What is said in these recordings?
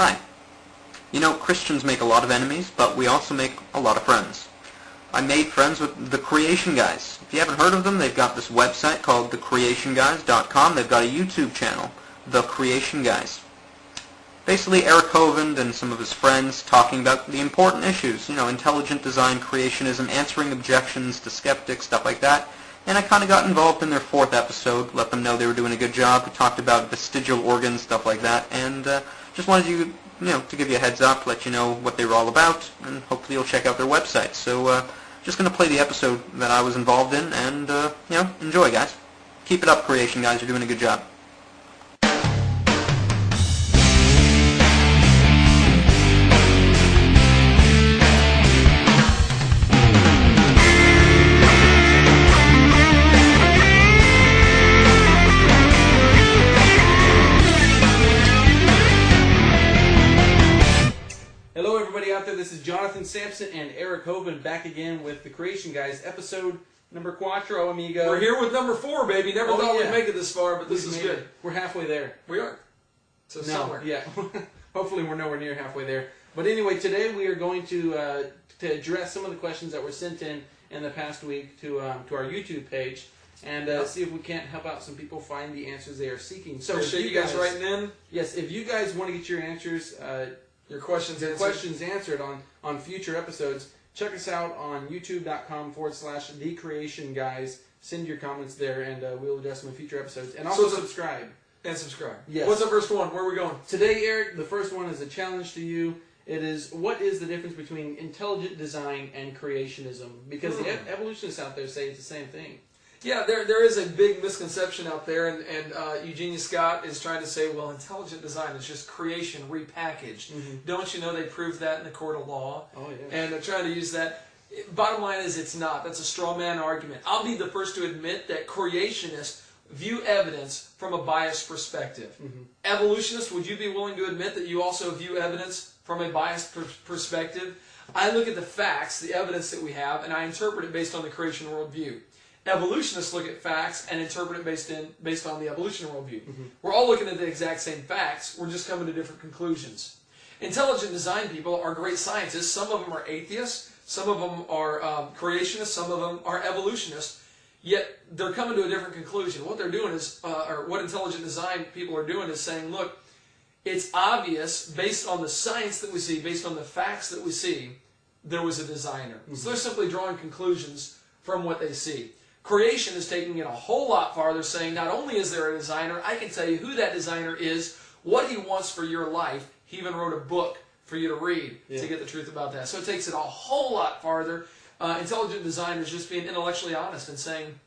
Hi. You know, Christians make a lot of enemies, but we also make a lot of friends. I made friends with the Creation Guys. If you haven't heard of them, they've got this website called thecreationguys.com. They've got a YouTube channel, The Creation Guys. Basically, Eric Hovind and some of his friends talking about the important issues, you know, intelligent design, creationism, answering objections to skeptics, stuff like that. And I kind of got involved in their 4th episode, let them know they were doing a good job. We talked about vestigial organs, stuff like that, and just wanted you to give you a heads up, let you know what they were all about, and hopefully you'll check out their website. So, just going to play the episode that I was involved in, and, enjoy, guys. Keep it up, Creation Guys. You're doing a good job. This is Jonathan Sampson and Eric Hovind back again with The Creation Guys, episode number cuatro, amigo. We're here with number 4, baby. Never thought we'd make it this far, but this is good. We're halfway there. We are. So somewhere. Yeah. Hopefully we're nowhere near halfway there. But anyway, today we are going to address some of the questions that were sent in the past week to our YouTube page and see if we can't help out some people find the answers they are seeking. So appreciate you guys writing in. Yes, if you guys want to get your answers... Your questions answered on future episodes. Check us out on youtube.com/thecreationguys. Send your comments there, and we'll address them in future episodes. And also subscribe. And subscribe. Yes. What's the first one? Where are we going? Today, Eric, the first one is a challenge to you. It is, what is the difference between intelligent design and creationism? Because the evolutionists out there say it's the same thing. Yeah, there is a big misconception out there, and Eugenia Scott is trying to say, well, intelligent design is just creation repackaged. Don't you know they proved that in the court of law? Oh, yeah. And they're trying to use that. Bottom line is it's not. That's a straw man argument. I'll be the first to admit that creationists view evidence from a biased perspective. Evolutionists, would you be willing to admit that you also view evidence from a biased perspective? I look at the facts, the evidence that we have, and I interpret it based on the creation worldview. Evolutionists look at facts and interpret it based on the evolution worldview. We're all looking at the exact same facts. We're just coming to different conclusions. Intelligent design people are great scientists. Some of them are atheists. Some of them are creationists. Some of them are evolutionists. Yet they're coming to a different conclusion. What they're doing is, or what intelligent design people are doing is saying, look, it's obvious based on the science that we see, based on the facts that we see, there was a designer. So they're simply drawing conclusions from what they see. Creation is taking it a whole lot farther, saying not only is there a designer, I can tell you who that designer is, what he wants for your life. He even wrote a book for you to read to get the truth about that. So it takes it a whole lot farther. Intelligent design is just being intellectually honest and saying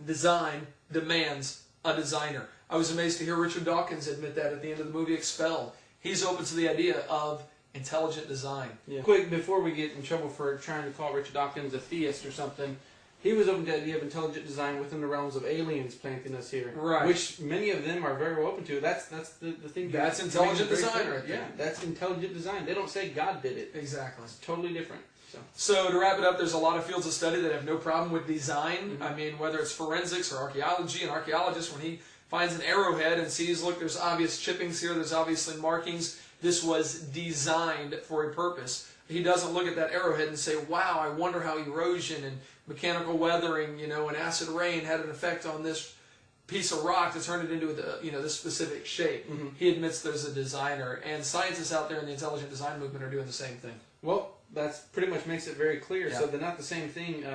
design demands a designer. I was amazed to hear Richard Dawkins admit that at the end of the movie Expelled. He's open to the idea of intelligent design. Yeah. Quick, before we get in trouble for trying to call Richard Dawkins a theist or something, he was open to the idea of intelligent design within the realms of aliens planting us here. Right. Which many of them are very open to. That's the thing. That's intelligent design right there. Yeah, that's intelligent design. They don't say God did it. Exactly. It's totally different. So to wrap it up, there's a lot of fields of study that have no problem with design. I mean, whether it's forensics or archaeology, an archaeologist, when he finds an arrowhead and sees, look, there's obvious chippings here, there's obviously markings, this was designed for a purpose. He doesn't look at that arrowhead and say, wow, I wonder how erosion and mechanical weathering, and acid rain had an effect on this piece of rock to turn it into this specific shape. He admits there's a designer, and scientists out there in the intelligent design movement are doing the same thing. Well, that pretty much makes it very clear. Yeah. So they're not the same thing.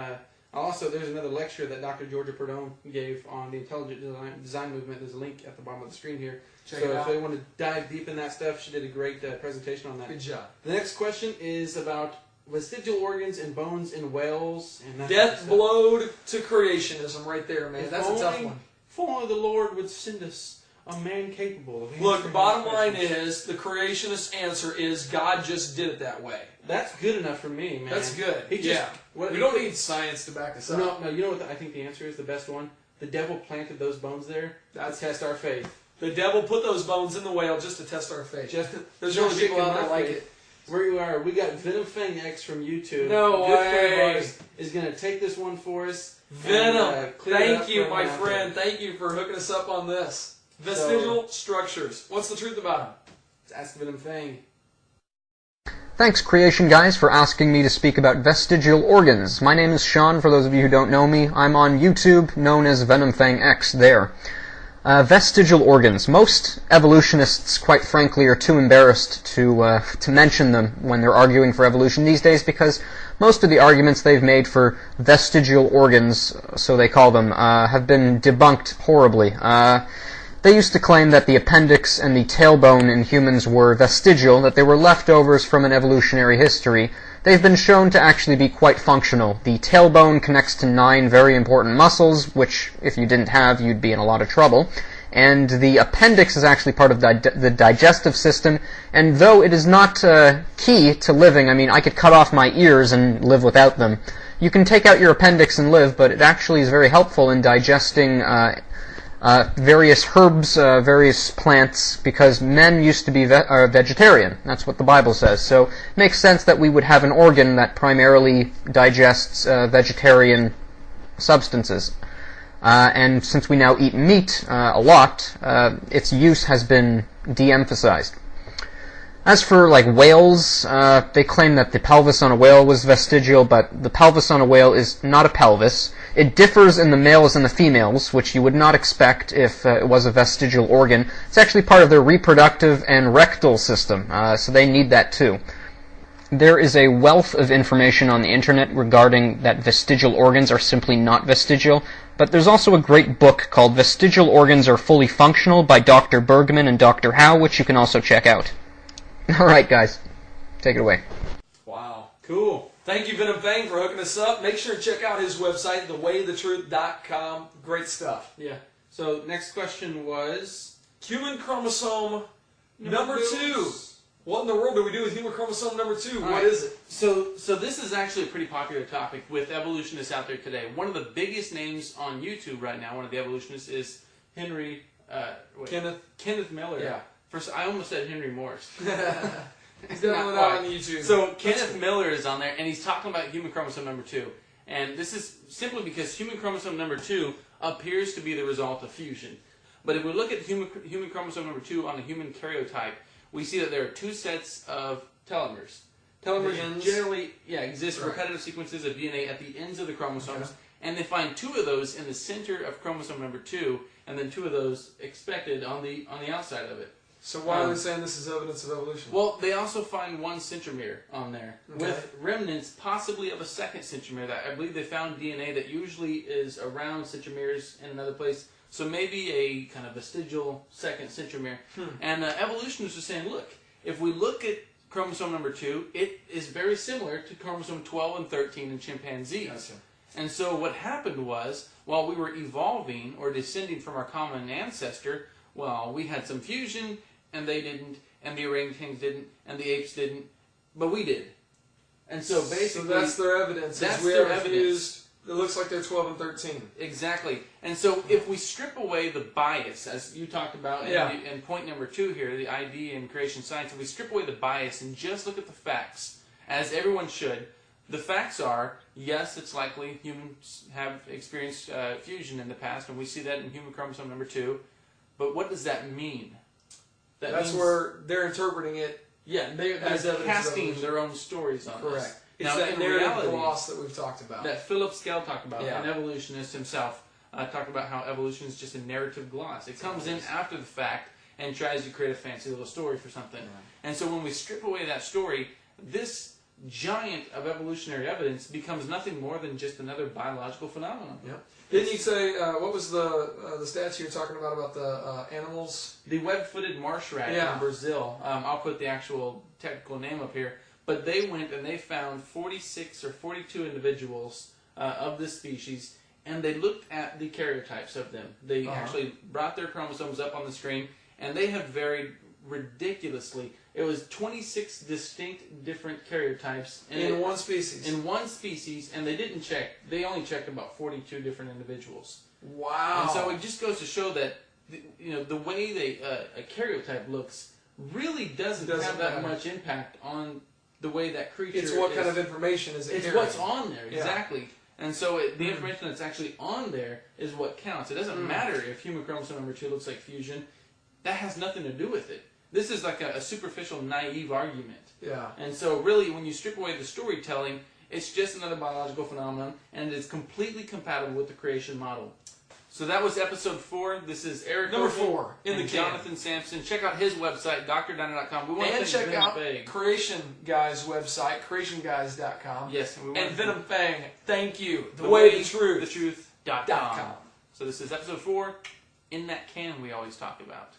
Also, there's another lecture that Dr. Georgia Perdone gave on the intelligent design movement. There's a link at the bottom of the screen here. Check it out. If they want to dive deep in that stuff, she did a great presentation on that. Good job. The next question is about vestigial organs and bones in whales. And death blowed to creationism right there, man. That's a tough one. If only the Lord would send us a man capable of answering. Look, the bottom line is, the creationist answer is God just did it that way. That's good enough for me, man. That's good. We don't need science to back us up. No, you know what I think the answer is, the best one? The devil planted those bones there to test our faith. The devil put those bones in the whale just to test our faith. There's really people out there like it. Where you are, we got Venom Fang X from YouTube. No way. Is going to take this one for us. Venom, thank you, my friend. Thank you for hooking us up on this. Vestigial structures. What's the truth about them? Let's ask Venom Fang. Thanks, Creation Guys, for asking me to speak about vestigial organs. My name is Sean, for those of you who don't know me. I'm on YouTube, known as Venom Fang X there. Vestigial organs. Most evolutionists, quite frankly, are too embarrassed to mention them when they're arguing for evolution these days, because most of the arguments they've made for vestigial organs, so they call them, have been debunked horribly. They used to claim that the appendix and the tailbone in humans were vestigial, that they were leftovers from an evolutionary history. They've been shown to actually be quite functional. The tailbone connects to 9 very important muscles, which, if you didn't have, you'd be in a lot of trouble. And the appendix is actually part of the digestive system, and though it is not key to living, I mean, I could cut off my ears and live without them. You can take out your appendix and live, but it actually is very helpful in digesting various herbs, various plants, because men used to be vegetarian. That's what the Bible says. So it makes sense that we would have an organ that primarily digests vegetarian substances. And since we now eat meat a lot, its use has been de-emphasized. As for, like, whales, they claim that the pelvis on a whale was vestigial, but the pelvis on a whale is not a pelvis. It differs in the males and the females, which you would not expect if it was a vestigial organ. It's actually part of their reproductive and rectal system, so they need that too. There is a wealth of information on the internet regarding that vestigial organs are simply not vestigial, but there's also a great book called Vestigial Organs Are Fully Functional by Dr. Bergman and Dr. Howe, which you can also check out. Alright, guys. Take it away. Wow. Cool. Thank you, Venom Fang, for hooking us up. Make sure to check out his website, thewaythetruth.com. Great stuff. Yeah. So next question was Human chromosome number 2. What in the world do we do with human chromosome number 2? What is it? So this is actually a pretty popular topic with evolutionists out there today. One of the biggest names on YouTube right now, one of the evolutionists, is Kenneth Miller. Yeah. First, I almost said Henry Morris. He's doing it on YouTube. So Kenneth Miller is on there, and he's talking about human chromosome number 2. And this is simply because human chromosome number 2 appears to be the result of fusion. But if we look at human chromosome number 2 on a human karyotype, we see that there are 2 sets of telomeres. Telomeres generally exist repetitive sequences of DNA at the ends of the chromosomes, and they find 2 of those in the center of chromosome number 2, and then 2 of those expected on the outside of it. So why are they saying this is evidence of evolution? Well, they also find 1 centromere on there, with remnants possibly of a 2nd centromere. That I believe they found DNA that usually is around centromeres in another place. So maybe a kind of vestigial 2nd centromere. And evolutionists are saying, look, if we look at chromosome number 2, it is very similar to chromosome 12 and 13 in chimpanzees. Gotcha. And so what happened was, while we were evolving or descending from our common ancestor, well, we had some fusion, and they didn't, and the orangutans didn't, and the apes didn't, but we did. And so basically... So that's their evidence. That's their evidence. Fused, it looks like they're 12 and 13. Exactly. And so if we strip away the bias, as you talked about in point number 2 here, the ID in creation science, if we strip away the bias and just look at the facts, as everyone should, the facts are, yes, it's likely humans have experienced fusion in the past, and we see that in human chromosome number 2, but what does that mean? That's where they're interpreting it. Yeah, they're casting their own stories on this. Correct. It's Now, that in reality, gloss that we've talked about. that Philip Skell talked about, an evolutionist himself, talked about how evolution is just a narrative gloss. It comes in after the fact and tries to create a fancy little story for something. Right. And so when we strip away that story, this giant of evolutionary evidence becomes nothing more than just another biological phenomenon. Yep. Didn't you say, what was the stats you were talking about the animals? The web-footed marsh rat in Brazil. I'll put the actual technical name up here. But they went and they found 46 or 42 individuals of this species, and they looked at the karyotypes of them. They actually brought their chromosomes up on the screen, and they have varied ridiculously. It was 26 distinct different karyotypes in one species. In one species, and they didn't check. They only checked about 42 different individuals. Wow! And so it just goes to show that the way a karyotype looks really doesn't have that much impact on the way that creature. It's what kind of information is it? It's what's on there exactly. And so the information that's actually on there is what counts. It doesn't matter if human chromosome number 2 looks like fusion. That has nothing to do with it. this is like a superficial, naive argument. Yeah. And so really, when you strip away the storytelling, it's just another biological phenomenon, and it is completely compatible with the creation model. So that was episode 4. This is Eric Number Hogan 4 in the and can. Jonathan Sampson. Check out his website, drdiner.com. We want And to check thank out Venom Fang. Creation Guys website, creationguys.com. Yes, and we want And to Venom Fang, thank you. The the way, way, the truth. the truth.com. .com. So this is episode 4, In That Can we always talk about.